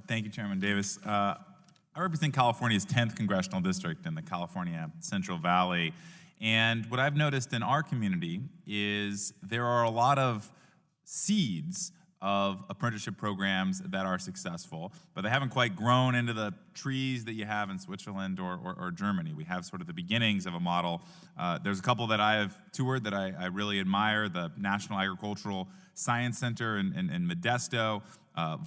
Thank you, Chairman Davis. I represent California's 10th congressional district in the California Central Valley. And what I've noticed in our community is there are a lot of seeds of apprenticeship programs that are successful, but they haven't quite grown into the trees that you have in Switzerland or Germany. We have sort of the beginnings of a model. There's a couple that I have toured that I really admire: the National Agricultural Science Center in Modesto,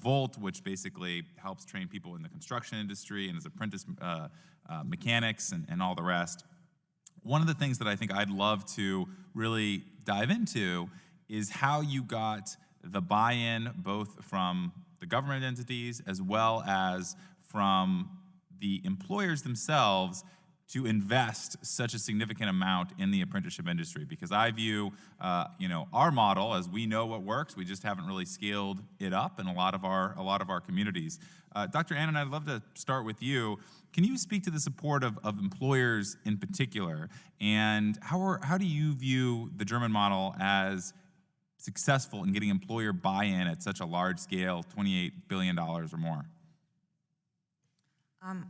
Volt, which basically helps train people in the construction industry and as apprentice mechanics and all the rest. One of the things that I think I'd love to really dive into is how you got the buy-in both from the government entities as well as from the employers themselves to invest such a significant amount in the apprenticeship industry. Because I view, our model as we know what works. We just haven't really scaled it up in a lot of our communities. Dr. Annan, I'd love to start with you. Can you speak to the support of employers in particular, and how do you view the German model as successful in getting employer buy-in at such a large scale, $28 billion or more?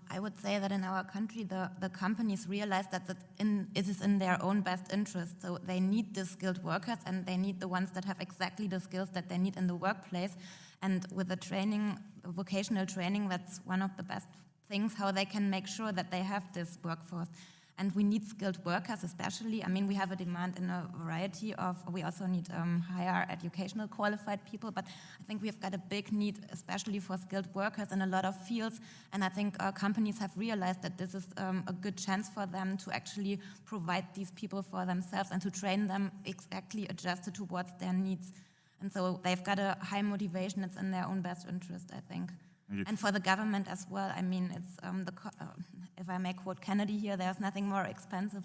I would say that in our country, the companies realize that it is in their own best interest. So they need the skilled workers, and they need the ones that have exactly the skills that they need in the workplace. And with the training, vocational training, that's one of the best things, how they can make sure that they have this workforce. And we need skilled workers especially. I mean, we have a demand in a variety of, we also need higher educational qualified people, but I think we've got a big need, especially for skilled workers in a lot of fields. And I think companies have realized that this is a good chance for them to actually provide these people for themselves and to train them exactly adjusted towards their needs. And so they've got a high motivation. It's in their own best interest, I think. And for the government as well, I mean, it's if I may quote Kennedy here, there's nothing more expensive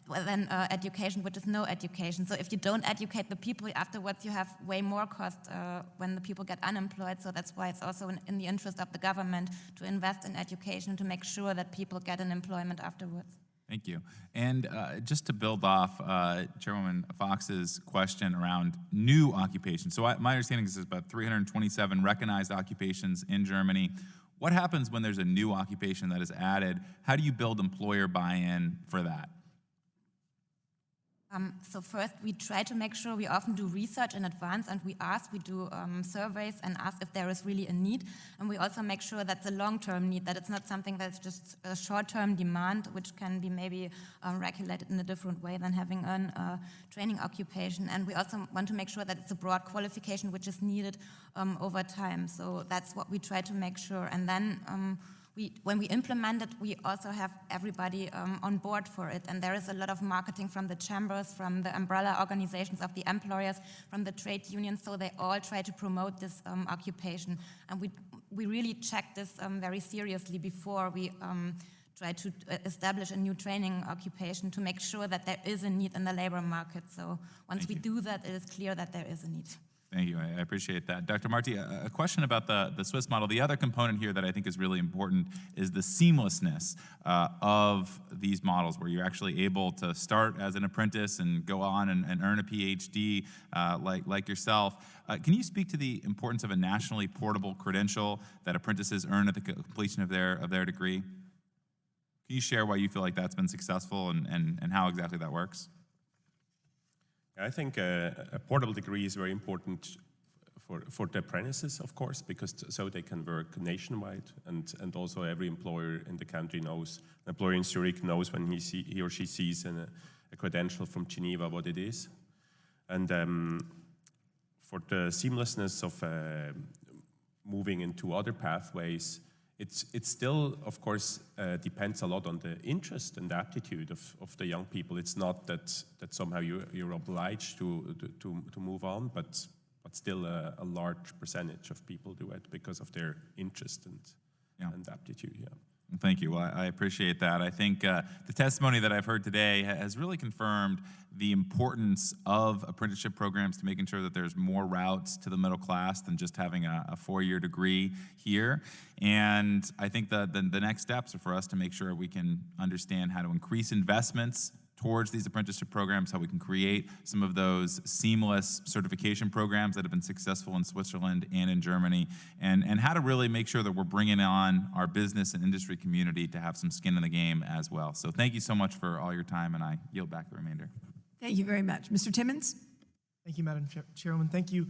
than education, which is no education. So if you don't educate the people, afterwards you have way more cost when the people get unemployed. So that's why it's also in the interest of the government to invest in education, to make sure that people get an employment afterwards. Thank you. And just to build off Chairwoman Fox's question around new occupations. So my understanding is there's about 327 recognized occupations in Germany. What happens when there's a new occupation that is added? How do you build employer buy-in for that? So first, we try to make sure we often do research in advance, and we do surveys and ask if there is really a need. And we also make sure that's a long-term need, that it's not something that's just a short-term demand, which can be maybe regulated in a different way than having a training occupation. And we also want to make sure that it's a broad qualification which is needed over time. So that's what we try to make sure. And then when we implement it, we also have everybody on board for it. And there is a lot of marketing from the chambers, from the umbrella organizations of the employers, from the trade unions, so they all try to promote this occupation. And we really check this very seriously before we try to establish a new training occupation to make sure that there is a need in the labor market. So once we do that, it is clear that there is a need. Thank you. I appreciate that. Dr. Marti, a question about the Swiss model. The other component here that I think is really important is the seamlessness of these models, where you're actually able to start as an apprentice and go on and earn a PhD like yourself. Can you speak to the importance of a nationally portable credential that apprentices earn at the completion of their degree? Can you share why you feel like that's been successful and how exactly that works? I think a portable degree is very important for the apprentices, of course, because so they can work nationwide, and also every employer in the country knows, an employer in Zurich knows when he or she sees a credential from Geneva what it is. And for the seamlessness of moving into other pathways, it still, of course, depends a lot on the interest and aptitude of the young people. It's not that somehow you're obliged to move on, but still a large percentage of people do it because of their interest and aptitude. Yeah. Thank you. Well, I appreciate that. I think the testimony that I've heard today has really confirmed the importance of apprenticeship programs to making sure that there's more routes to the middle class than just having a four-year degree here. And I think the next steps are for us to make sure we can understand how to increase investments towards these apprenticeship programs, how we can create some of those seamless certification programs that have been successful in Switzerland and in Germany, and how to really make sure that we're bringing on our business and industry community to have some skin in the game as well. So thank you so much for all your time, and I yield back the remainder. Thank you very much. Mr. Timmons? Thank you, Madam Chairwoman. Thank you.